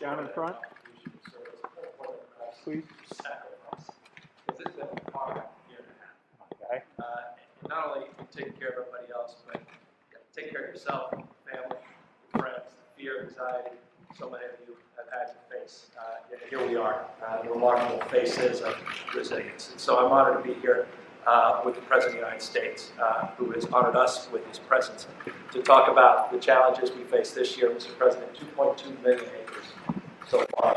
Down in front, please. Okay. Not only taking care of everybody else, but take care of yourself, family, friends, fear, anxiety. So many of you have had to face. And here we are, the remarkable faces of resilience. And so I'm honored to be here with the President of the United States, who has honored us with his presence, to talk about the challenges we face this year. Mr. President, 2.2 million acres so far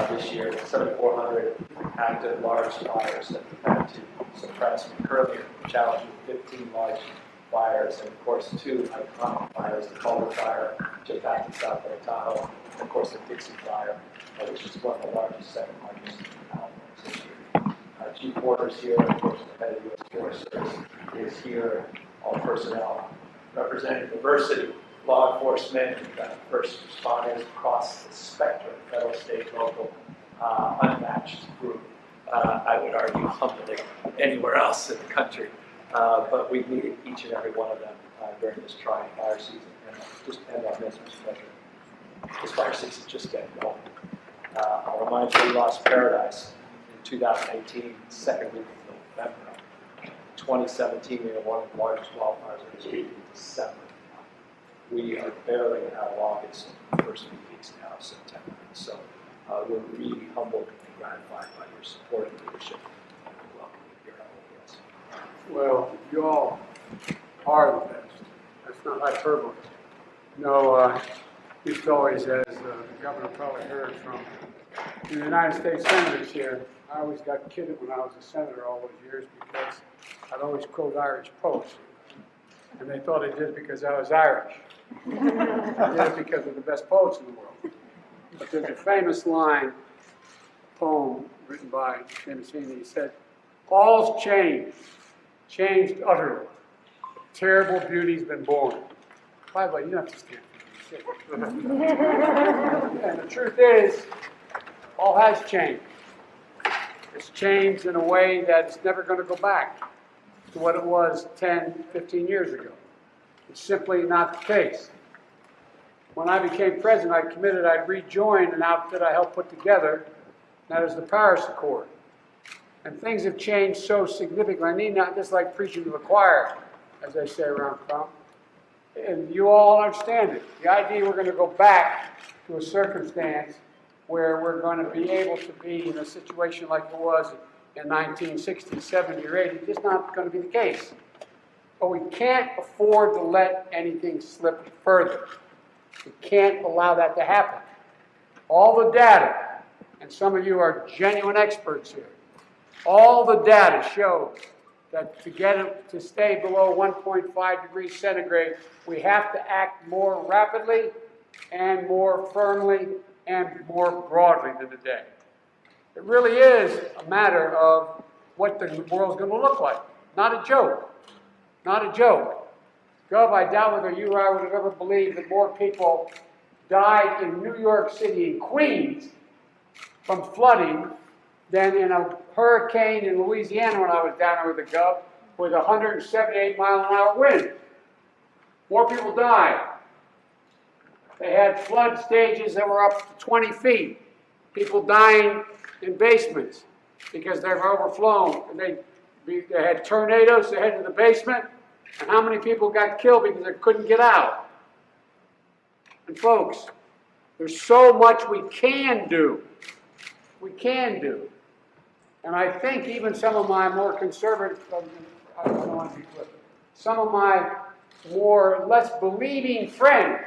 this year, 7,400 active large fires that we've had to suppress. We currently are challenged with 15 large fires, and of course 2 iconic fires, the Culver Fire, just back in South Lake Tahoe, and of course the Dixie Fire, which is one of the largest, second largest this year. Our chief quarters here, of course, the head of the U.S. Forest Service is here, all personnel representing diversity, law enforcement, first responders across the spectrum, federal, state, local, unmatched group. I would argue humbly anywhere else in the country. But we've needed each and every one of them during this trying fire season. And just end on this, Mr. President. This fire season is just getting going. I'll remind you, we lost paradise in 2018, second week of November. 2017, we had one of the largest wildfires in history in December. We are barely out of August, the first few weeks now of September. So we're really humbled and gratified by your support and leadership. And we welcome you here at OES. Well, you all are the best. That's not hyperbole. No, used to always, as the governor probably heard from the United States senators here, I always got kidded when I was a senator all those years because I'd always quote Irish poets. And they thought I did it because I was Irish. I did it because of the best poets in the world. But there's a famous line, poem written by James Heaney. He said, "All's changed, changed utterly. Terrible beauty's been born." By the way, you don't have to stand for me. And the truth is, all has changed. It's changed in a way that it's never going to go back to what it was 10, 15 years ago. It's simply not the case. When I became president, I committed I'd rejoin an outfit I helped put together, that is the Paris Accord. And things have changed so significantly. I need not just like preaching to the choir, as they say around Trump. And you all understand it. The idea we're going to go back to a circumstance where we're going to be able to be in a situation like it was in 1960, 70, or 80, just not going to be the case. But we can't afford to let anything slip further. We can't allow that to happen. All the data, and some of you are genuine experts here, all the data shows that to get it to stay below 1.5 degrees centigrade, we have to act more rapidly and more firmly and more broadly than today. It really is a matter of what the world's going to look like. Not a joke. Not a joke. Gov, I doubt whether you or I would have ever believed that more people died in New York City and Queens from flooding than in a hurricane in Louisiana when I was down there with the Gov with 178-mile-an-hour wind. More people died. They had flood stages that were up to 20 feet. People dying in basements because they were overflown. And they had tornadoes that headed to the basement. And how many people got killed because they couldn't get out? And folks, there's so much we can do. We can do. And I think even some of my more conservative, I don't want to be flippant, some of my less believing friends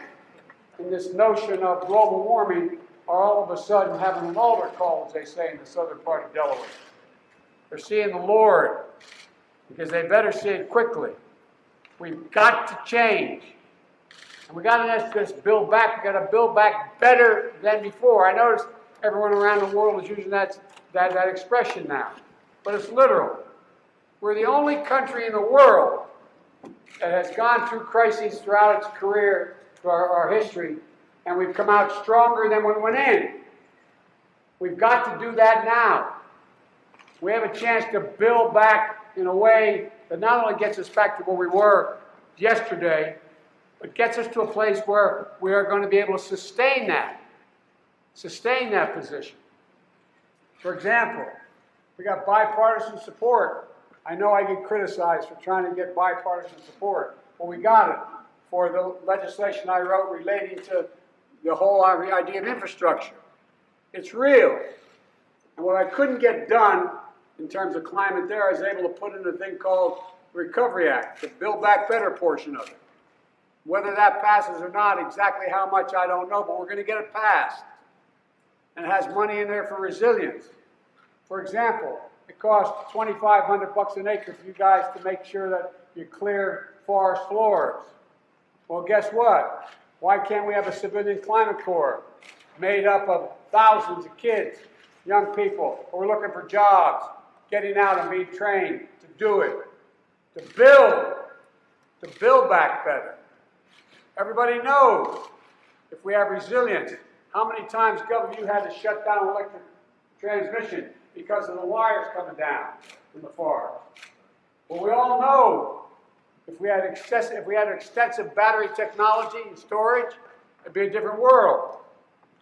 in this notion of global warming are all of a sudden having an altar call, as they say in the southern part of Delaware. They're seeing the Lord because they better see it quickly. We've got to change. And we got to just build back. We've got to build back better than before. I notice everyone around the world is using that expression now. But it's literal. We're the only country in the world that has gone through crises throughout its career, through our history, and we've come out stronger than when we went in. We've got to do that now. We have a chance to build back in a way that not only gets us back to where we were yesterday, It gets us to a place where we are going to be able to sustain that position. For example, we got bipartisan support. I know I get criticized for trying to get bipartisan support, but we got it for the legislation I wrote relating to the whole idea of infrastructure. It's real. And what I couldn't get done in terms of climate there, I was able to put in a thing called the Recovery Act, the Build Back Better portion of it. Whether that passes or not, exactly how much, I don't know, but we're going to get it passed. And it has money in there for resilience. For example, it costs $2,500 an acre for you guys to make sure that you clear forest floors. Well, guess what? Why can't we have a civilian climate corps made up of thousands of kids, young people who are looking for jobs, getting out and being trained to do it, to build back better? Everybody knows if we have resilience, how many times, Governor, you had to shut down electric transmission because of the wires coming down from the forest? Well, we all know if we had extensive battery technology and storage, it'd be a different world.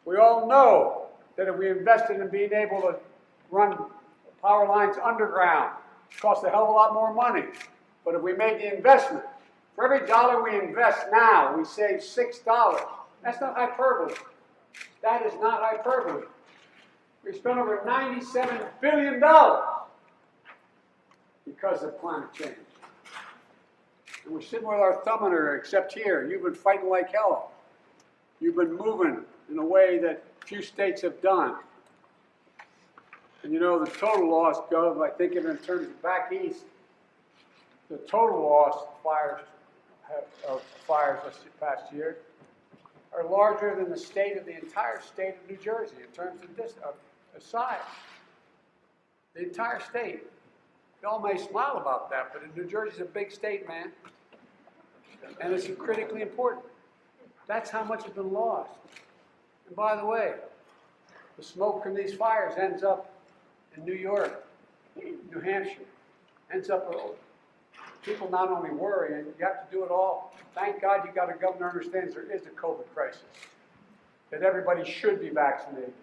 We all know that if we invested in being able to run power lines underground, it costs a hell of a lot more money. But if we made the investment, for every dollar we invest now, we save $6. That's not hyperbole. That is not hyperbole. We spent over $97 billion because of climate change. And we're sitting with our thumb in her, except here. You've been fighting like hell. You've been moving in a way that few states have done. And you know, the total loss, Gov, I think of it in terms of back east, the total loss of fires this past year are larger than the entire state of New Jersey in terms of size. The entire state. Y'all may smile about that, but New Jersey's a big state, man. And it's critically important. That's how much has been lost. And by the way, the smoke from these fires ends up in New York, New Hampshire, ends up, people not only worry, and you have to do it all. Thank God you got a governor who understands there is a COVID crisis, that everybody should be vaccinated.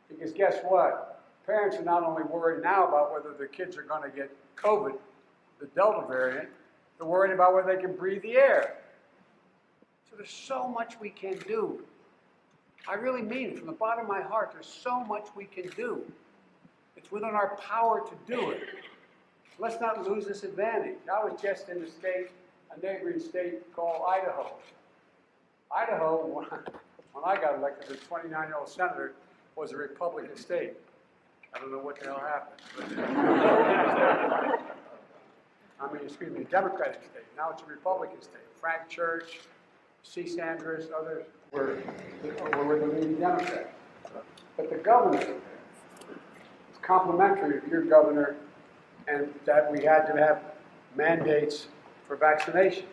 Because guess what? Parents are not only worried now about whether their kids are going to get COVID, the Delta variant, they're worried about whether they can breathe the air. So there's so much we can do. I really mean it from the bottom of my heart. There's so much we can do. It's within our power to do it. Let's not lose this advantage. I was just in a neighboring state called Idaho. Idaho, when I got elected as a 29-year-old senator, was a Republican state. I don't know what the hell happened. A Democratic state. Now it's a Republican state. Frank Church, C. Sanders, others were the leading Democrats. But the governor is complimentary of your governor, and that we had to have mandates for vaccinations.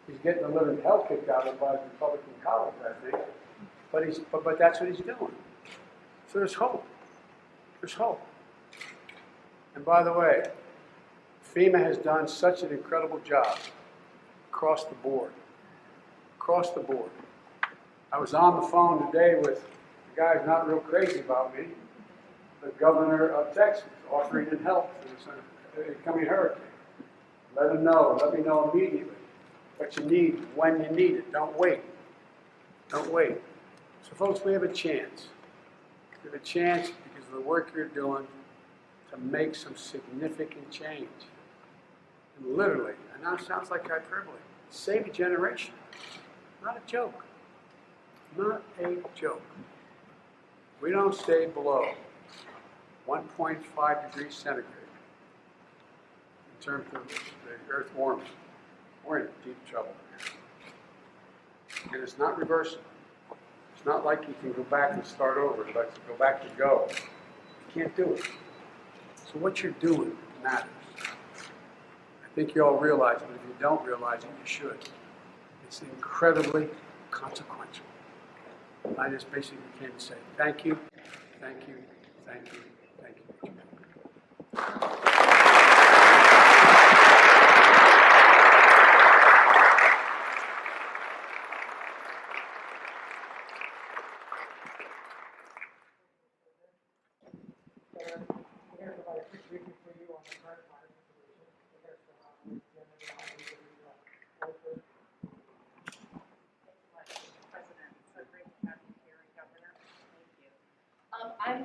He's getting a little hell kicked out of him by the Republican college, I think. But that's what he's doing. So there's hope. There's hope. And by the way, FEMA has done such an incredible job across the board. Across the board. I was on the phone today with a guy who's not real crazy about me, the governor of Texas, offering him help for this incoming hurricane. Let him know. Let me know immediately what you need, when you need it. Don't wait. Don't wait. So folks, we have a chance. We have a chance because of the work you're doing to make some significant change. And literally, and now it sounds like hyperbole, save a generation. Not a joke. Not a joke. We don't stay below 1.5 degrees centigrade in terms of the earth warming. We're in deep trouble. And it's not reversible. It's not like you can go back and start over. Let's go back to go. You can't do it. So what you're doing matters. I think you all realize it, but if you don't realize it, you should. It's incredibly consequential. I just basically came to say thank you, thank you, thank you, thank you.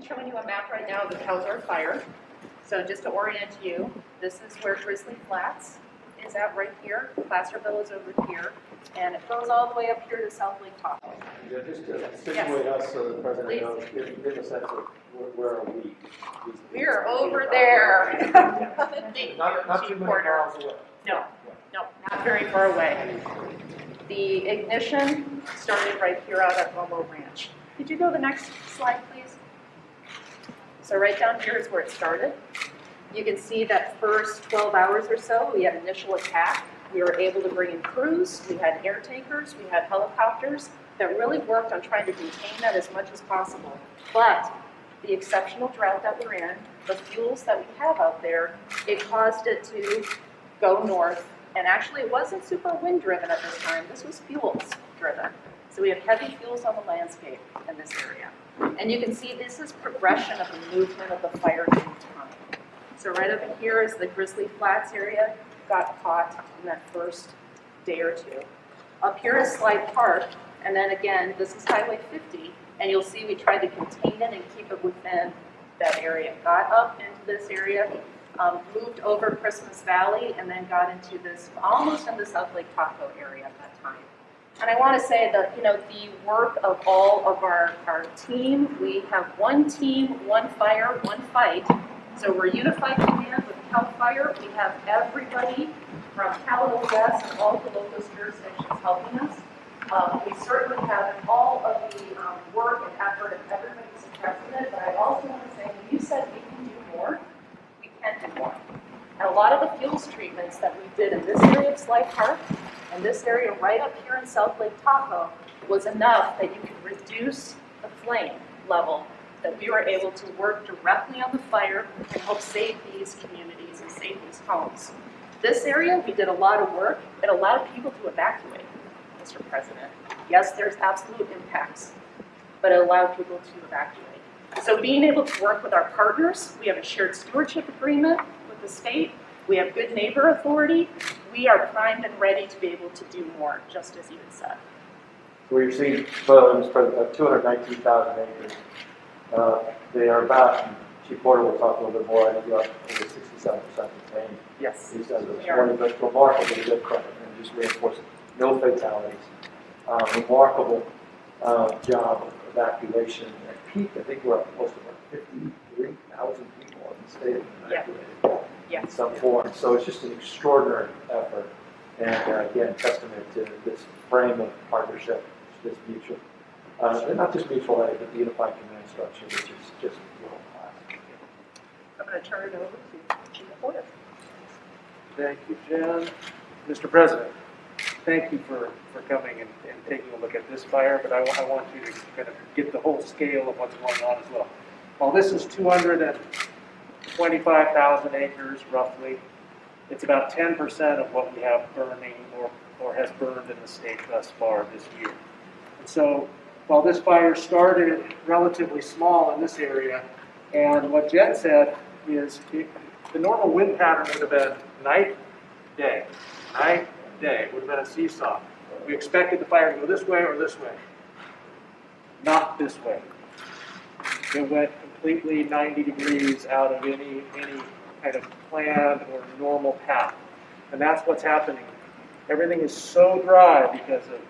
showing you a map right now of the Caldor Fire. So just to orient you, this is where Grizzly Flats is at right here. Placerville is over here. And it goes all the way up here to South Lake Tahoe. Yeah, just to situate us so the president knows, give a sense of where are we? We're over there. Not too many miles away. No, not very far away. The ignition started right here out at Momo Ranch. Could you go to the next slide, please? So right down here is where it started. You can see that first 12 hours or so, we had initial attack. We were able to bring in crews, we had air tankers, we had helicopters that really worked on trying to contain that as much as possible. But the exceptional drought that we're in, the fuels that we have out there, it caused it to go north. And actually it wasn't super wind driven at this time, this was fuels driven. So we have heavy fuels on the landscape in this area. And you can see this is progression of the movement of the fire through time. So right up in here is the Grizzly Flats area, got caught in that first day or two. Up here is Slide Park, and then again, this is Highway 50, and you'll see we tried to contain it and keep it within that area. Got up into this area, moved over Christmas Valley, and then got into this, almost in the South Lake Tahoe area at that time. And I want to say that, you know, the work of all of our team, we have one team, one fire, one fight. So we're unified command with CAL FIRE. We have everybody from CAL OES and all the local jurisdictions helping us. We certainly have all of the work and effort of everybody's expressing it, but I also want to say, when you said we can do more, we can do more. And a lot of the fuels treatments that we did in this area of Slide Park and this area right up here in South Lake Tahoe was enough that you could reduce the flame level, that we were able to work directly on the fire and help save these communities and save these homes. This area, we did a lot of work. It allowed people to evacuate, Mr. President. Yes, there's absolute impacts, but it allowed people to evacuate. So being able to work with our partners, we have a shared stewardship agreement with the state. We have good neighbor authority. We are primed and ready to be able to do more, just as you had said. So we're seeing soil of 219,000 acres. They are about, and Chief Porter will talk a little bit more, I think about over 67% contained. Yes. These as of this morning, but remarkably good credit, and just reinforcing no fatalities. Remarkable job of evacuation. At peak, I think we're up close to about 53,000 people in the state of evacuated in some form. So it's just an extraordinary effort, and again, testament to this frame of partnership, this mutual. And not just mutual aid, but the unified command structure, which is just world class. I'm going to turn it over to Chief Porter. Thank you, Jen. Mr. President, thank you for coming and taking a look at this fire, but I want you to kind of get the whole scale of what's going on as well. While this is 225,000 acres, roughly, it's about 10% of what we have burning or has burned in the state thus far this year. And so, while this fire started relatively small in this area, and what Jen said is the normal wind pattern would have been night, day, night, day. It would have been a seesaw. We expected the fire to go this way or this way. Not this way. It went completely 90 degrees out of any kind of planned or normal path. And that's what's happening. Everything is so dry because of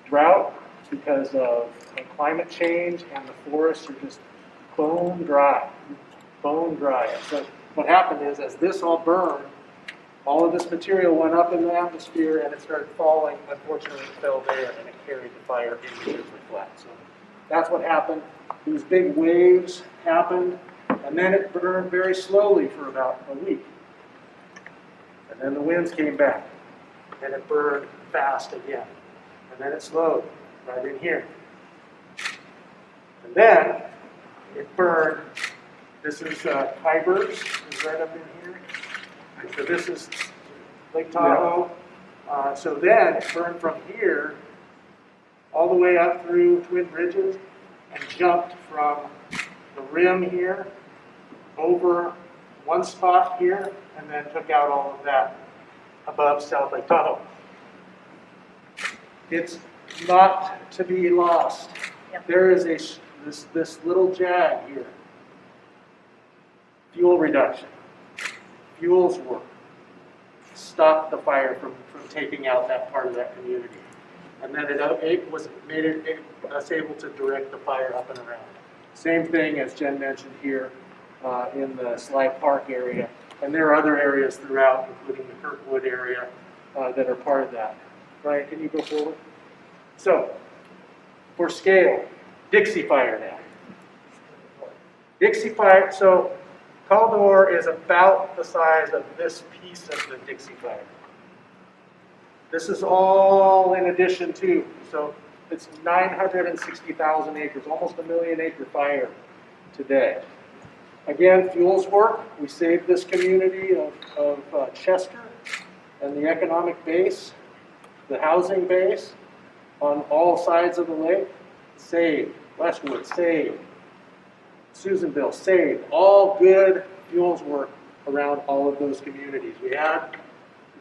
drought, because of climate change, and the forests are just bone dry. And so what happened is, as this all burned, all of this material went up in the atmosphere and it started falling. Unfortunately, it fell there and it carried the fire into Grizzly Flats. So that's what happened. These big waves happened, and then it burned very slowly for about a week. And then the winds came back, and it burned fast again. And then it slowed right in here. And then it burned. This is Kybers, is right up in here. And so this is Lake Tahoe. So then it burned from here all the way up through Twin Bridges and jumped from the rim here over one spot here and then took out all of that above South Lake Tahoe. It's not to be lost. Yep. There is this little jag here fuel reduction. Fuels work. Stopped the fire from taking out that part of that community. And then made us able to direct the fire up and around. Same thing as Jen mentioned here in the Slide Park area. And there are other areas throughout, including the Kirkwood area, that are part of that. Brian, can you go forward? So, for scale, Dixie Fire now. Dixie Fire, so Caldor is about the size of this piece of the Dixie Fire. This is all in addition to, so it's 960,000 acres, almost a 1,000,000 acre fire today. Again, fuels work. We saved this community of Chester and the economic base, the housing base on all sides of the lake. Saved. Westwood, saved. Susanville, saved. All good fuels work around all of those communities. We had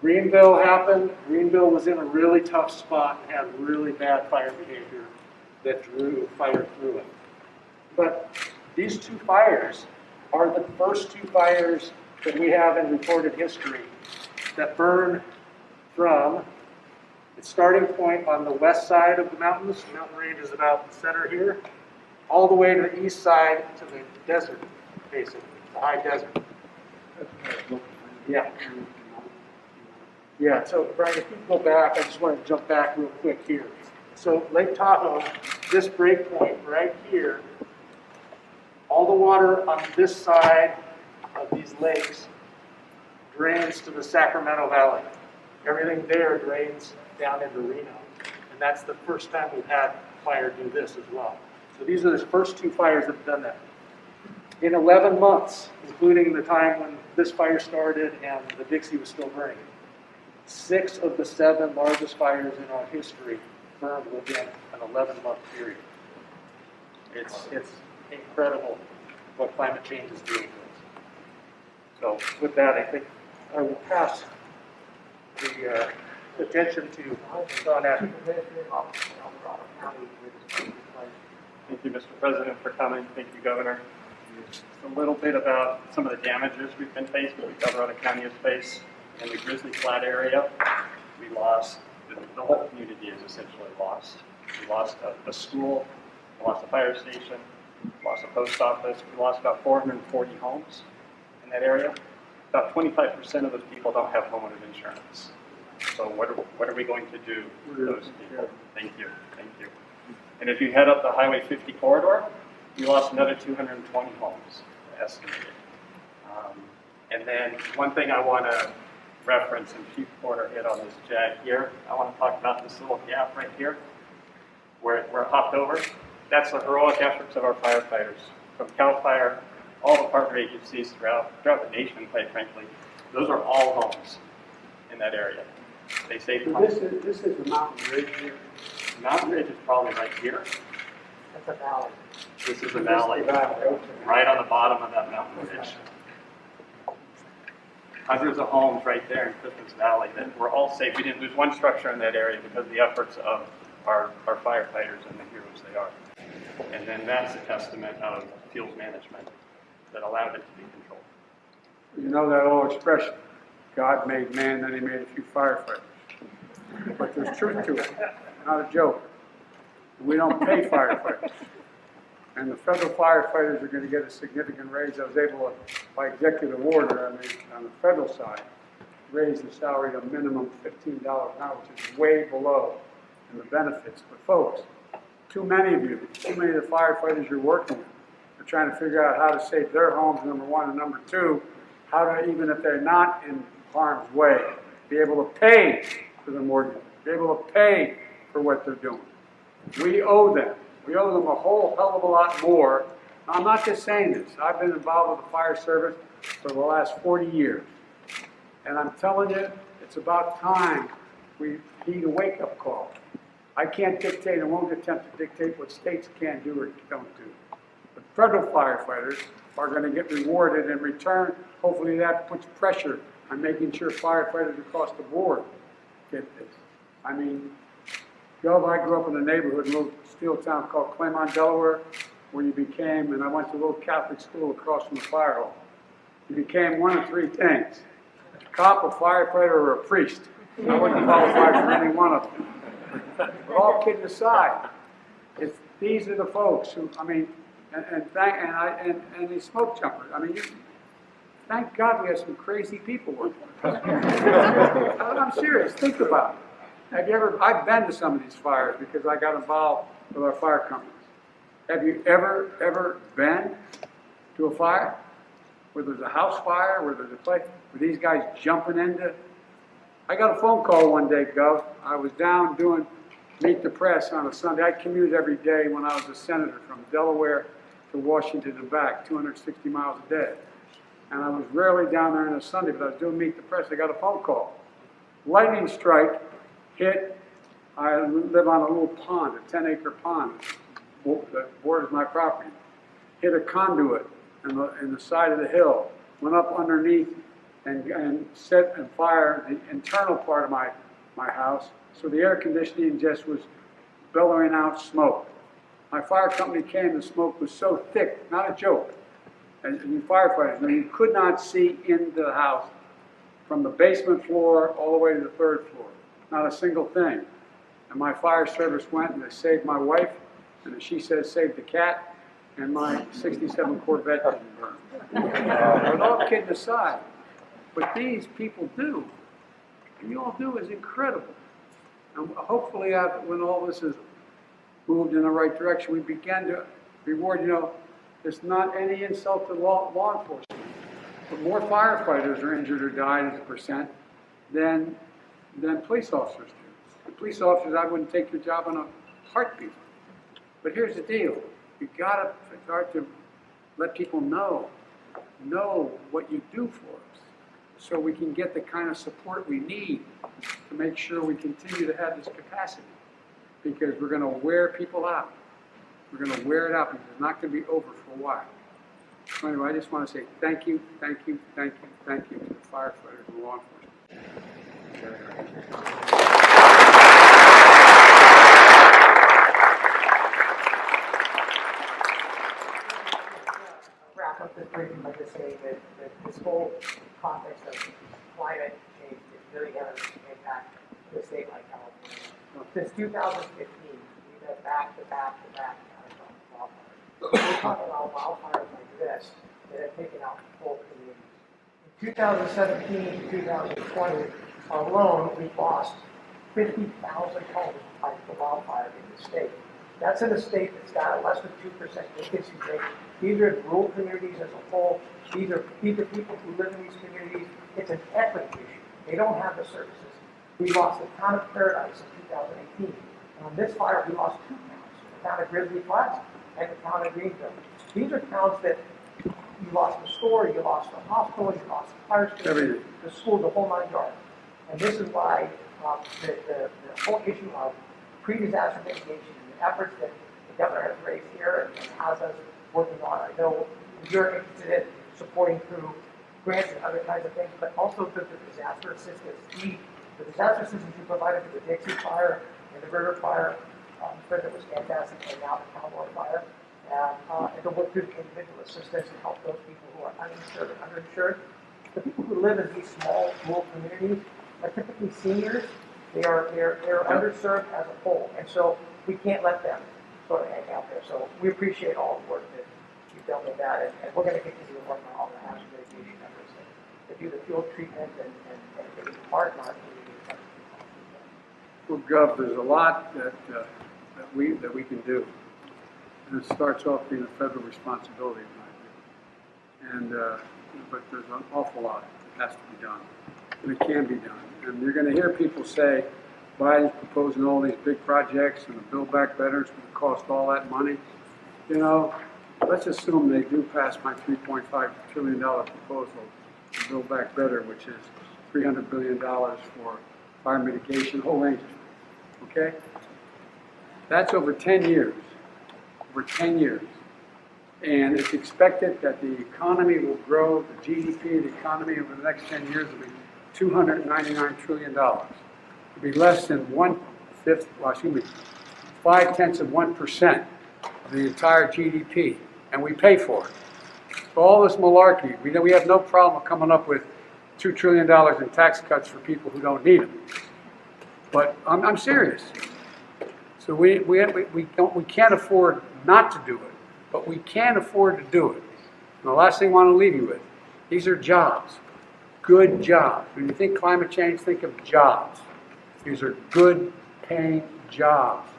Greenville happen. Greenville was in a really tough spot and had really bad fire behavior that drew fire through it. But these two fires are the first two fires that we have in recorded history that burn from its starting point on the west side of the mountains. The mountain range is about the center here, all the way to the east side to the desert, basically, the high desert. Yeah. Yeah, so Brian, if you go back, I just want to jump back real quick here. So Lake Tahoe, this break point right here, all the water on this side of these lakes drains to the Sacramento Valley. Everything there drains down into Reno. And that's the first time we've had fire do this as well. So these are the first two fires that have done that. In 11 months, including the time when this fire started and the Dixie was still burning, 6 of the 7 largest fires in our history burned within an 11-month period. It's incredible what climate change is doing to us. So with that, I think I will pass the attention to Don Ashby. Thank you, Mr. President, for coming. Thank you, Governor. Just a little bit about some of the damages we've been faced, that we Colorado County has faced. In the Grizzly Flat area, we lost, the whole community is essentially lost. We lost a school, we lost a fire station, we lost a post office, we lost about 440 homes in that area. About 25% of those people don't have homeowners insurance. So what are we going to do with those people? Thank you, thank you. And if you head up the Highway 50 corridor, we lost another 220 homes, estimated. And then one thing I want to reference, and Chief Porter hit on this jag here, I want to talk about this little gap right here, where it hopped over. That's the heroic efforts of our firefighters, from CAL FIRE, all the partner agencies throughout the nation, quite frankly. Those are all homes in that area. They saved So homes. this is the mountain ridge here. Mountain Ridge is probably right here. That's a valley. This is a valley, Okay. right on the bottom of that mountain ridge. Hundreds of homes right there in Christmas Valley that were all safe. We didn't lose one structure in that area because of the efforts of our firefighters and the heroes they are. And then that's a testament of fuels management that allowed it to be controlled. You know that old expression, God made man, then he made a few firefighters. But there's truth to it, not a joke. We don't pay firefighters. And the federal firefighters are going to get a significant raise. I was able to, by executive order, on the federal side, raise the salary to a minimum $15 an hour, which is way below in the benefits. But folks, too many of you, too many of the firefighters you're working with are trying to figure out how to save their homes, number one, and number two, how to, even if they're not in harm's way, be able to pay for the mortgage, be able to pay for what they're doing. We owe them. We owe them a whole hell of a lot more. I'm not just saying this. I've been involved with the fire service for the last 40 years. And I'm telling you, it's about time we need a wake-up call. I can't dictate and won't attempt to dictate what states can do or don't do. But federal firefighters are going to get rewarded in return. Hopefully that puts pressure on making sure firefighters across the board get this. I mean, I grew up in a neighborhood, a little steel town called Claymont, Delaware, where you became, and I went to a little Catholic school across from the fire hall. you became one of three things: a cop, a firefighter, or a priest. I wouldn't qualify for any one of them. But all kidding aside, these are the folks who, I mean, and these smoke jumpers. I mean, thank God we have some crazy people working. I'm serious. Think about it. I've been to some of these fires because I got involved with our fire companies. Have you ever been to a fire where there's a house fire, where there's a place, where these guys jumping into? I got a phone call one day, Gov. I was down doing Meet the Press on a Sunday. I commuted every day when I was a senator from Delaware to Washington and back, 260 miles a day. And I was rarely down there on a Sunday, but I was doing Meet the Press. I got a phone call. Lightning strike hit. I live on a little pond, a 10-acre pond that borders my property. Hit a conduit in the side of the hill. Went up underneath and set and fire the internal part of my house. So the air conditioning just was billowing out smoke. My fire company came, the smoke was so thick, not a joke. And you firefighters, you could not see into the house from the basement floor all the way to the third floor. Not a single thing. And my fire service went and they saved my wife, and she says saved the cat, and my 67 Corvette didn't burn. But all kidding aside, but these people do. And you all do is incredible. And hopefully when all this is moved in the right direction, we begin to reward, it's not any insult to law enforcement. But more firefighters are injured or died as a percent than police officers do. The police officers, I wouldn't take your job on a heartbeat. But here's the deal. You've got to start to let people know what you do for us, so we can get the kind of support we need to make sure we continue to have this capacity. Because we're going to wear people out. We're going to wear it out because it's not going to be over for a while. So anyway, I just want to say thank you to the firefighters and law enforcement. Wrap up this briefing by just saying that this whole context of climate change is really having an impact to a state like California. Since 2015, we've had back-to-back wildfires. We're talking about wildfires like this that have taken out whole communities. In 2017 to 2020 alone, we lost 50,000 homes by the wildfire in the state. That's in a state that's got a less than 2% vacancy rate. These are rural communities as a whole. These are people who live in these communities. It's an equity issue. They don't have the services. We lost the town of Paradise in 2018. And on this fire, we lost two towns, the town of Grizzly Flats and the town of Greenville. These are towns that you lost the store, you lost the hospital, you lost the fire station, the school, the whole 9 yards. And this is why the whole issue of pre-disaster mitigation and the efforts that the governor has raised here and has us working on. I know you're interested in supporting through grants and other kinds of things, but also through the disaster assistance. The disaster assistance you provided for the Dixie fire and the river fire, that was fantastic, and now the Cowboy fire. And to work through the individual assistance and help those people who are uninsured and underinsured. The people who live in these small rural communities are typically seniors. They're underserved as a whole, and so we can't let them sort of hang out there. So we appreciate all the work that you've done with that, and we're going to continue to work on all the hazard mitigation efforts to do the field treatment and get part in our community. Well, Gov, there's a lot that we can do, and it starts off being a federal responsibility, in my view. And but there's an awful lot that has to be done, and it can be done. And you're going to hear people say, Biden's proposing all these big projects, and the Build Back Better is going to cost all that money. Let's assume they do pass my $3.5 trillion proposal to Build Back Better, which is $300 billion for fire mitigation, a whole range of things. Okay? That's over 10 years. Over 10 years. And it's expected that the economy will grow, the GDP of the economy over the next 10 years will be $299 trillion. It'll be less than 0.5% of the entire GDP, and we pay for it. For all this malarkey, we have no problem coming up with $2 trillion in tax cuts for people who don't need them. But I'm serious. So we can't afford not to do it, but we can afford to do it. And the last thing I want to leave you with, these are jobs, good jobs. When you think climate change, think of jobs. These are good paying jobs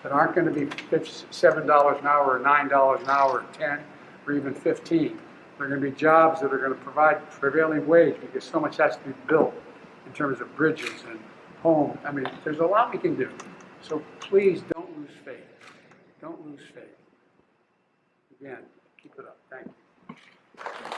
that aren't going to be $7 an hour or $9 an hour or 10 or even 15. They're going to be jobs that are going to provide prevailing wage because so much has to be built in terms of bridges and homes. I mean, there's a lot we can do. So please don't lose faith. Don't lose faith. Again, keep it up. Thank you.